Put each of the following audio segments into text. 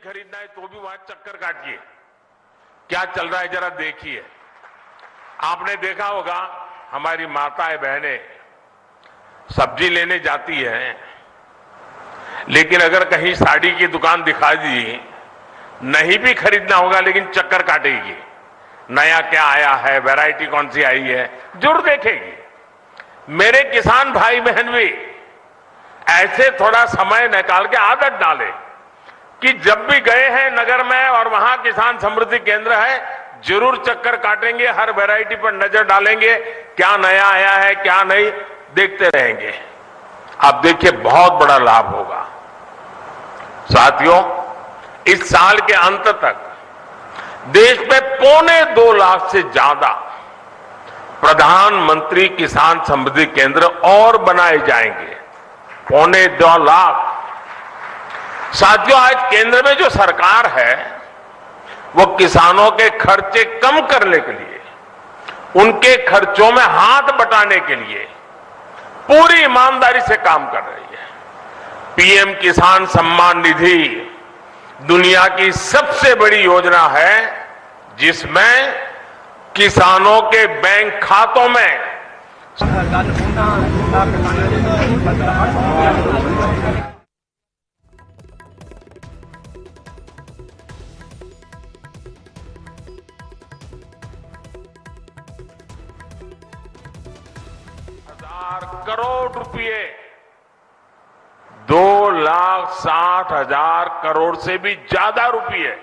खरीदना है तो भी वहां चक्कर काटिए, क्या चल रहा है जरा देखिए। आपने देखा होगा हमारी माताएं बहनें सब्जी लेने जाती हैं, लेकिन अगर कहीं साड़ी की दुकान दिखा दी, नहीं भी खरीदना होगा लेकिन चक्कर काटेगी, नया क्या आया है, वैरायटी कौन सी आई है, जरूर देखेगी। मेरे किसान भाई बहन भी ऐसे थोड़ा समय निकाल के आदत डाले कि जब भी गए हैं नगर में और वहां किसान समृद्धि केंद्र है, जरूर चक्कर काटेंगे, हर वैरायटी पर नजर डालेंगे, क्या नया आया है क्या नहीं, देखते रहेंगे। आप देखिए बहुत बड़ा लाभ होगा। साथियों, इस साल के अंत तक देश में 2.25 लाख से ज्यादा प्रधानमंत्री किसान समृद्धि केंद्र और बनाए जाएंगे। 2.25 लाख। साथियों, आज केंद्र में जो सरकार है वो किसानों के खर्चे कम करने के लिए, उनके खर्चों में हाथ बटाने के लिए पूरी ईमानदारी से काम कर रही है। पीएम किसान सम्मान निधि दुनिया की सबसे बड़ी योजना है जिसमें किसानों के बैंक खातों में करोड़ रुपए, 2,60,000 करोड़ से भी ज्यादा रुपए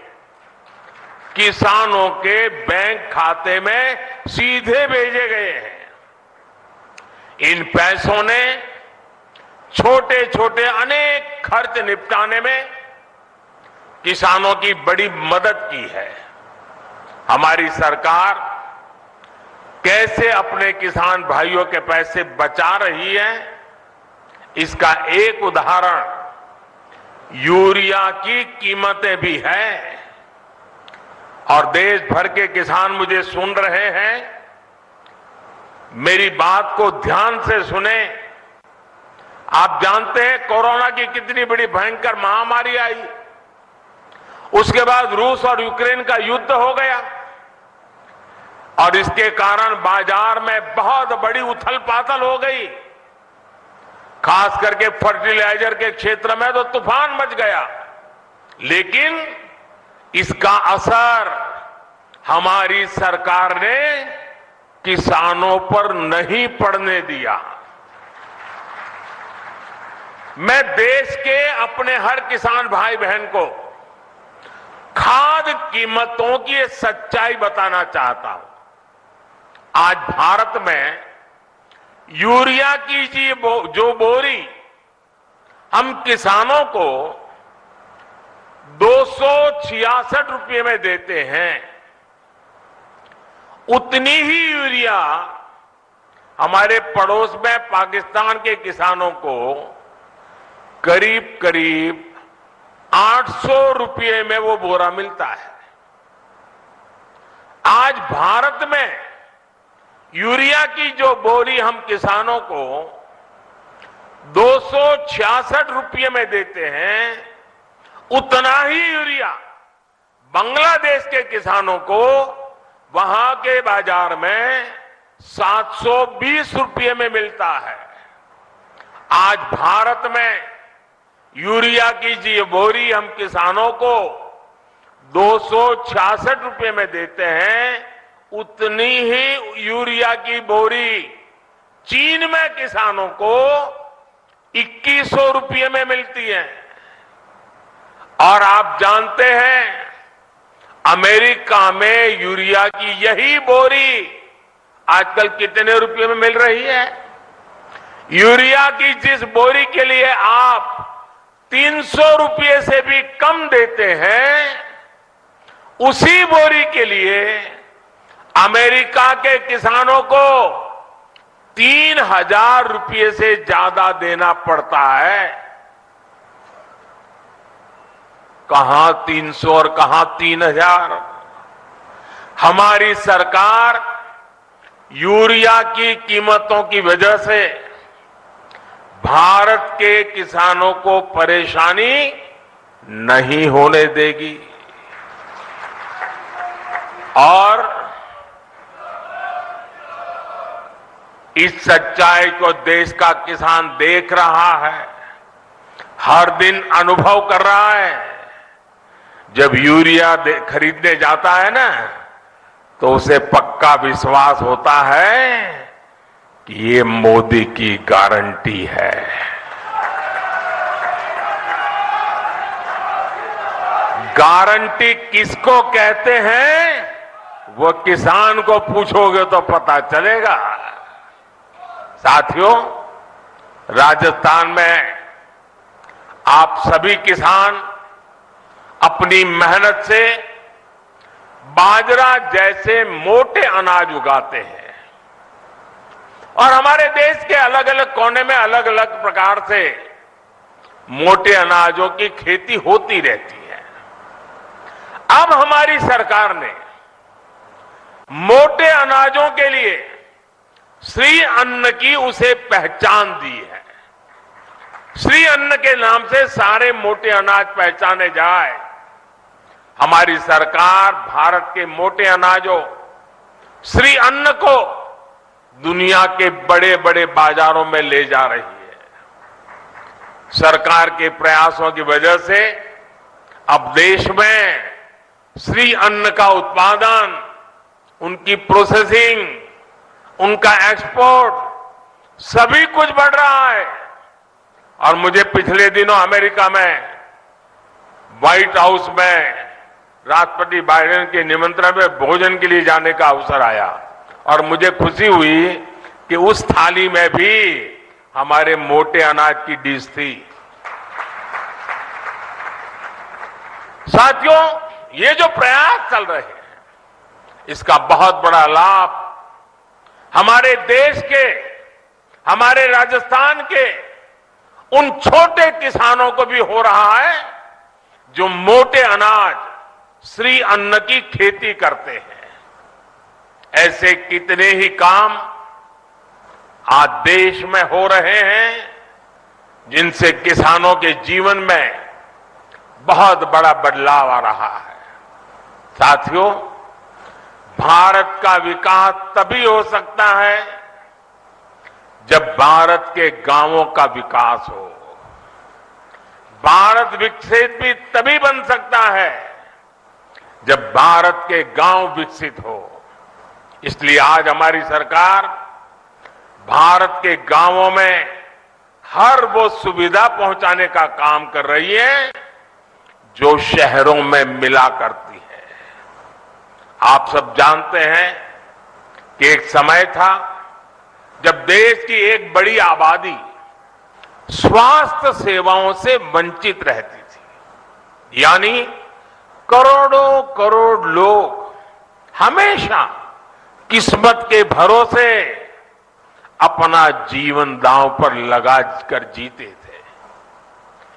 किसानों के बैंक खाते में सीधे भेजे गए हैं। इन पैसों ने छोटे छोटे अनेक खर्च निपटाने में किसानों की बड़ी मदद की है। हमारी सरकार कैसे अपने किसान भाइयों के पैसे बचा रही है, इसका एक उदाहरण यूरिया की कीमतें भी है। और देश भर के किसान मुझे सुन रहे हैं, मेरी बात को ध्यान से सुने। आप जानते हैं कोरोना की कितनी बड़ी भयंकर महामारी आई, उसके बाद रूस और यूक्रेन का युद्ध हो गया और इसके कारण बाजार में बहुत बड़ी उथल पाथल हो गई। खास करके फर्टिलाइजर के क्षेत्र में तो तूफान मच गया, लेकिन इसका असर हमारी सरकार ने किसानों पर नहीं पड़ने दिया। मैं देश के अपने हर किसान भाई बहन को खाद कीमतों की सच्चाई बताना चाहता हूं। आज भारत में यूरिया की जो बोरी हम किसानों को 266 रुपये में देते हैं, उतनी ही यूरिया हमारे पड़ोस में पाकिस्तान के किसानों को करीब करीब 800 रुपये में वो बोरा मिलता है। आज भारत में यूरिया की जो बोरी हम किसानों को 266 रुपये में देते हैं, उतना ही यूरिया बांग्लादेश के किसानों को वहां के बाजार में 720 रुपये में मिलता है। आज भारत में यूरिया की जो बोरी हम किसानों को 266 रुपये में देते हैं, उतनी ही यूरिया की बोरी चीन में किसानों को 2100 रुपये में मिलती है। और आप जानते हैं अमेरिका में यूरिया की यही बोरी आजकल कितने रुपये में मिल रही है? यूरिया की जिस बोरी के लिए आप 300 रुपये से भी कम देते हैं, उसी बोरी के लिए अमेरिका के किसानों को 3,000 रुपये से ज्यादा देना पड़ता है। कहां 300 और कहां 3,000? हमारी सरकार यूरिया की कीमतों की वजह से भारत के किसानों को परेशानी नहीं होने देगी। और इस सच्चाई को देश का किसान देख रहा है, हर दिन अनुभव कर रहा है। जब यूरिया खरीदने जाता है ना, तो उसे पक्का विश्वास होता है कि ये मोदी की गारंटी है। गारंटी किसको कहते हैं, वो किसान को पूछोगे तो पता चलेगा। साथियों, राजस्थान में आप सभी किसान अपनी मेहनत से बाजरा जैसे मोटे अनाज उगाते हैं और हमारे देश के अलग अलग कोने में अलग अलग प्रकार से मोटे अनाजों की खेती होती रहती है। अब हमारी सरकार ने मोटे अनाजों के लिए श्री अन्न की उसे पहचान दी है। श्री अन्न के नाम से सारे मोटे अनाज पहचाने जाए। हमारी सरकार भारत के मोटे अनाजों श्री अन्न को दुनिया के बड़े बड़े बाजारों में ले जा रही है। सरकार के प्रयासों की वजह से अब देश में श्री अन्न का उत्पादन, उनकी प्रोसेसिंग, उनका एक्सपोर्ट सभी कुछ बढ़ रहा है। और मुझे पिछले दिनों अमेरिका में व्हाइट हाउस में राष्ट्रपति बाइडेन के निमंत्रण में भोजन के लिए जाने का अवसर आया और मुझे खुशी हुई कि उस थाली में भी हमारे मोटे अनाज की डिश थी। साथियों, ये जो प्रयास चल रहे हैं, इसका बहुत बड़ा लाभ हमारे देश के, हमारे राजस्थान के उन छोटे किसानों को भी हो रहा है जो मोटे अनाज श्री अन्न की खेती करते हैं। ऐसे कितने ही काम आज देश में हो रहे हैं जिनसे किसानों के जीवन में बहुत बड़ा बदलाव आ रहा है। साथियों, भारत का विकास तभी हो सकता है जब भारत के गांवों का विकास हो। भारत विकसित भी तभी बन सकता है जब भारत के गांव विकसित हो। इसलिए आज हमारी सरकार भारत के गांवों में हर वो सुविधा पहुंचाने का काम कर रही है जो शहरों में मिला करती है। आप सब जानते हैं कि एक समय था जब देश की एक बड़ी आबादी स्वास्थ्य सेवाओं से वंचित रहती थी। यानी करोड़ों करोड़ लोग हमेशा किस्मत के भरोसे अपना जीवन दांव पर लगा कर जीते थे।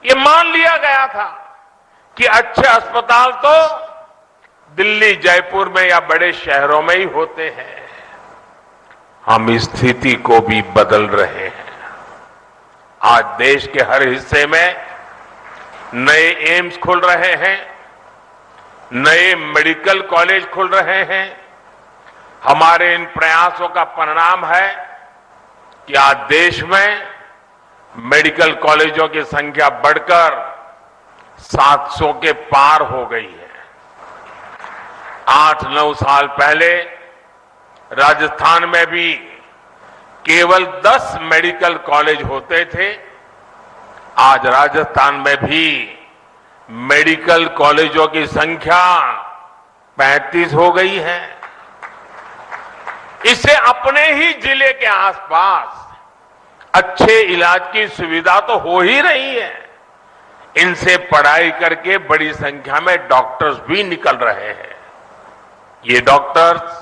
ये मान लिया गया था कि अच्छे अस्पताल तो दिल्ली, जयपुर में या बड़े शहरों में ही होते हैं। हम इस स्थिति को भी बदल रहे हैं। आज देश के हर हिस्से में नए एम्स खुल रहे हैं, नए मेडिकल कॉलेज खुल रहे हैं। हमारे इन प्रयासों का परिणाम है कि आज देश में मेडिकल कॉलेजों की संख्या बढ़कर 700 के पार हो गई है। 8-9 साल पहले राजस्थान में भी केवल 10 मेडिकल कॉलेज होते थे। आज राजस्थान में भी मेडिकल कॉलेजों की संख्या 35 हो गई है। इससे अपने ही जिले के आसपास अच्छे इलाज की सुविधा तो हो ही रही है। इनसे पढ़ाई करके बड़ी संख्या में डॉक्टर्स भी निकल रहे हैं। ये डॉक्टर्स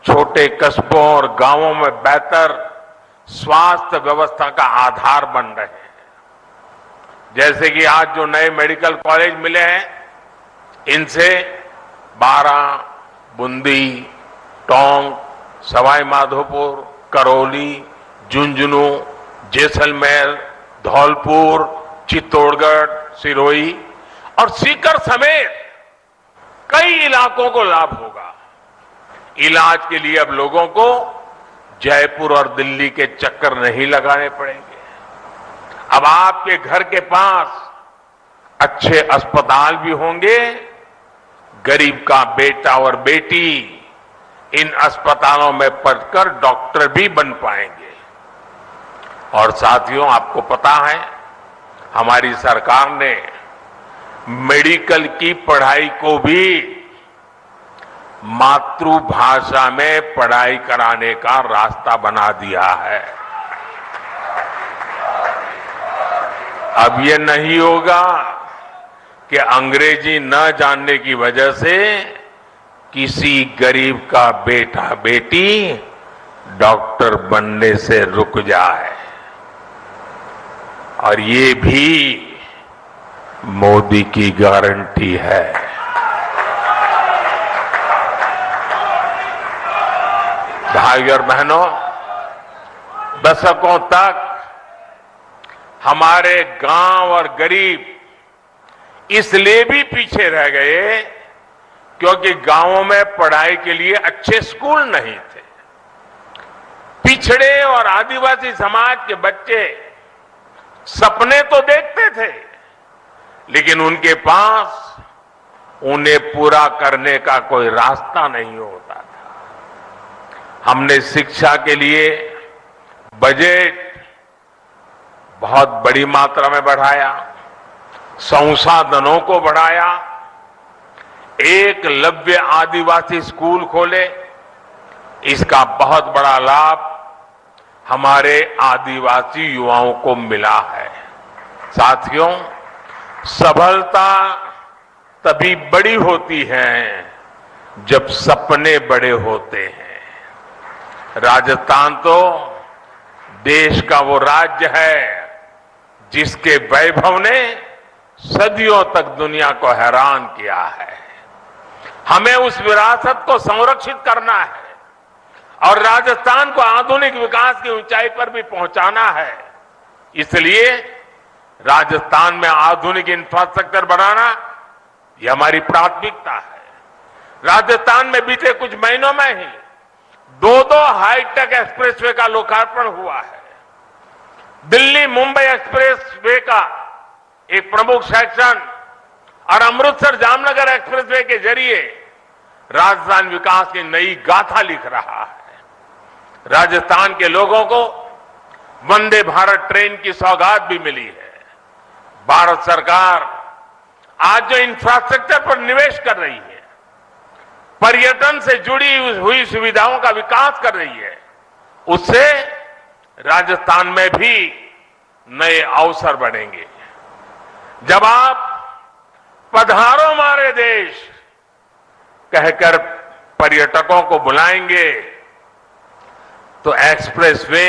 छोटे कस्बों और गांवों में बेहतर स्वास्थ्य व्यवस्था का आधार बन रहे हैं। जैसे कि आज जो नए मेडिकल कॉलेज मिले हैं, इनसे बारा, बूंदी, टोंक, सवाई माधोपुर, करौली, झुंझुनू, जैसलमेर, धौलपुर, चित्तौड़गढ़, सिरोही और सीकर समेत कई इलाकों को लाभ होगा। इलाज के लिए अब लोगों को जयपुर और दिल्ली के चक्कर नहीं लगाने पड़ेंगे। अब आपके घर के पास अच्छे अस्पताल भी होंगे। गरीब का बेटा और बेटी इन अस्पतालों में पढ़कर डॉक्टर भी बन पाएंगे। और साथियों, आपको पता है, हमारी सरकार ने मेडिकल की पढ़ाई को भी मातृभाषा में पढ़ाई कराने का रास्ता बना दिया है। अब ये नहीं होगा कि अंग्रेजी न जानने की वजह से किसी गरीब का बेटा बेटी डॉक्टर बनने से रुक जाए। और ये भी मोदी की गारंटी है। भाई और बहनों, दशकों तक हमारे गांव और गरीब इसलिए भी पीछे रह गए क्योंकि गांवों में पढ़ाई के लिए अच्छे स्कूल नहीं थे। पिछड़े और आदिवासी समाज के बच्चे सपने तो देखते थे, लेकिन उनके पास उन्हें पूरा करने का कोई रास्ता नहीं होता था। हमने शिक्षा के लिए बजट बहुत बड़ी मात्रा में बढ़ाया, संसाधनों को बढ़ाया, एकलव्य आदिवासी स्कूल खोले। इसका बहुत बड़ा लाभ हमारे आदिवासी युवाओं को मिला है। साथियों, सफलता तभी बड़ी होती है जब सपने बड़े होते हैं। राजस्थान तो देश का वो राज्य है जिसके वैभव ने सदियों तक दुनिया को हैरान किया है। हमें उस विरासत को संरक्षित करना है और राजस्थान को आधुनिक विकास की ऊंचाई पर भी पहुंचाना है। इसलिए राजस्थान में आधुनिक इंफ्रास्ट्रक्चर बनाना यह हमारी प्राथमिकता है। राजस्थान में बीते कुछ महीनों में ही दो हाईटेक एक्सप्रेसवे का लोकार्पण हुआ है। दिल्ली मुंबई एक्सप्रेसवे का एक प्रमुख सेक्शन और अमृतसर जामनगर एक्सप्रेसवे के जरिए राजस्थान विकास की नई गाथा लिख रहा है। राजस्थान के लोगों को वंदे भारत ट्रेन की सौगात भी मिली है। भारत सरकार आज जो इंफ्रास्ट्रक्चर पर निवेश कर रही है, पर्यटन से जुड़ी हुई सुविधाओं का विकास कर रही है, उससे राजस्थान में भी नए अवसर बढ़ेंगे। जब आप पधारो हमारे देश कहकर पर्यटकों को बुलाएंगे तो एक्सप्रेसवे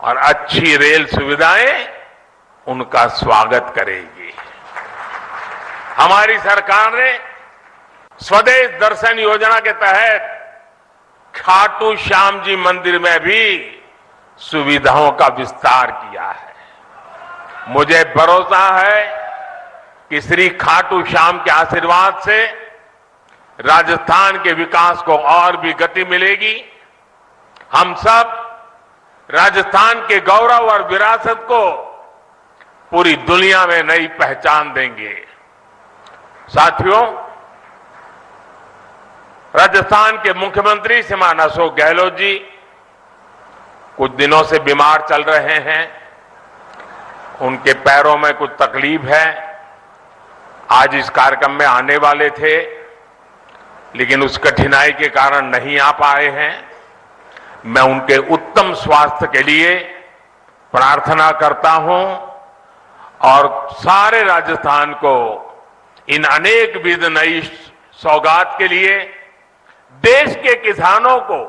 और अच्छी रेल सुविधाएं उनका स्वागत करेगी। हमारी सरकार ने स्वदेश दर्शन योजना के तहत खाटू श्याम जी मंदिर में भी सुविधाओं का विस्तार किया है। मुझे भरोसा है कि श्री खाटू श्याम के आशीर्वाद से राजस्थान के विकास को और भी गति मिलेगी। हम सब राजस्थान के गौरव और विरासत को पूरी दुनिया में नई पहचान देंगे। साथियों, राजस्थान के मुख्यमंत्री श्रीमान अशोक गहलोत जी कुछ दिनों से बीमार चल रहे हैं। उनके पैरों में कुछ तकलीफ है। आज इस कार्यक्रम में आने वाले थे, लेकिन उस कठिनाई के कारण नहीं आ पाए हैं। मैं उनके उत्तम स्वास्थ्य के लिए प्रार्थना करता हूं और सारे राजस्थान को इन अनेक विध नई सौगात के लिए, देश के किसानों को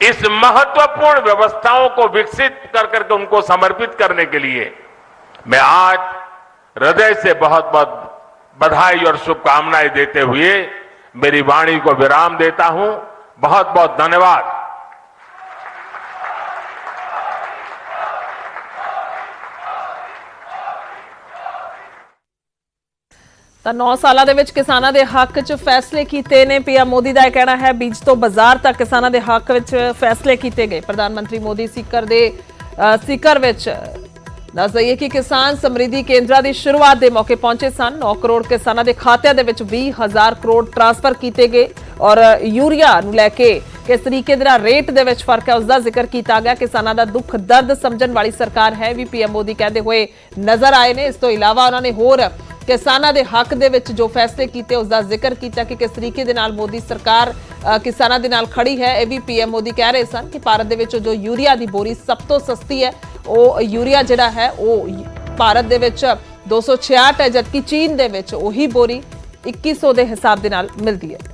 इस महत्वपूर्ण व्यवस्थाओं को विकसित कर करके उनको समर्पित करने के लिए मैं आज हृदय से बहुत बहुत बधाई और शुभकामनाएं देते हुए मेरी वाणी को विराम देता हूं। बहुत बहुत धन्यवाद। ਤਾਂ 9 ਸਾਲਾਂ ਦੇ ਵਿੱਚ ਕਿਸਾਨਾਂ ਦੇ ਹੱਕ 'ਚ ਫੈਸਲੇ ਕੀਤੇ ਨੇ। ਪੀਐਮ ਮੋਦੀ ਦਾ ਇਹ ਕਹਿਣਾ ਹੈ ਬੀਜ ਤੋਂ ਬਾਜ਼ਾਰ ਤੱਕ ਕਿਸਾਨਾਂ ਦੇ ਹੱਕ ਵਿੱਚ ਫੈਸਲੇ ਕੀਤੇ ਗਏ। ਪ੍ਰਧਾਨ ਮੰਤਰੀ ਮੋਦੀ ਸੀਕਰ ਵਿੱਚ ਦੱਸ ਦਈਏ ਕਿ ਕਿਸਾਨ ਸਮਰਿੱਧੀ ਕੇਂਦਰਾਂ ਦੀ ਸ਼ੁਰੂਆਤ ਦੇ ਮੌਕੇ ਪਹੁੰਚੇ ਸਨ। 9 ਕਰੋੜ ਕਿਸਾਨਾਂ ਦੇ ਖਾਤਿਆਂ ਦੇ ਵਿੱਚ 20,000 ਕਰੋੜ ਟ੍ਰਾਂਸਫਰ ਕੀਤੇ ਗਏ ਔਰ ਯੂਰੀਆ ਨੂੰ ਲੈ ਕੇ ਕਿਸ ਤਰੀਕੇ ਦੇ ਨਾਲ ਰੇਟ ਦੇ ਵਿੱਚ ਫਰਕ ਹੈ ਉਸ ਦਾ ਜ਼ਿਕਰ ਕੀਤਾ ਗਿਆ। ਕਿਸਾਨਾਂ ਦਾ ਦੁੱਖ ਦਰਦ ਸਮਝਣ ਵਾਲੀ ਸਰਕਾਰ ਹੈ ਵੀ ਪੀਐਮ ਮੋਦੀ ਕਹਿੰਦੇ ਹੋਏ ਨਜ਼ਰ ਆਏ ਨੇ। ਇਸ ਤੋਂ ਇਲਾਵਾ ਉਹਨਾਂ ਨੇ ਹੋਰ ਕਿਸਾਨਾਂ ਦੇ ਹੱਕ ਦੇ ਵਿੱਚ ਜੋ ਫੈਸਲੇ ਕੀਤੇ ਉਸ ਦਾ ਜ਼ਿਕਰ ਕੀਤਾ ਕਿ ਕਿਸ ਤਰੀਕੇ ਦੇ ਨਾਲ ਮੋਦੀ ਸਰਕਾਰ ਕਿਸਾਨਾਂ ਦੇ ਨਾਲ ਖੜੀ ਹੈ। ਇਹ ਵੀ ਪੀਐਮ ਮੋਦੀ ਕਹਿ ਰਹੇ ਸਨ ਕਿ ਭਾਰਤ ਦੇ ਵਿੱਚ ਜੋ ਯੂਰੀਆ ਦੀ ਬੋਰੀ ਸਭ ਤੋਂ ਸਸਤੀ ਹੈ ਉਹ ਯੂਰੀਆ ਜਿਹੜਾ ਹੈ ਉਹ ਭਾਰਤ ਦੇ ਵਿੱਚ 266 ਹੈ, ਜਦਕਿ ਚੀਨ ਦੇ ਵਿੱਚ ਉਹੀ ਬੋਰੀ 2100 ਦੇ ਹਿਸਾਬ ਦੇ ਨਾਲ ਮਿਲਦੀ ਹੈ।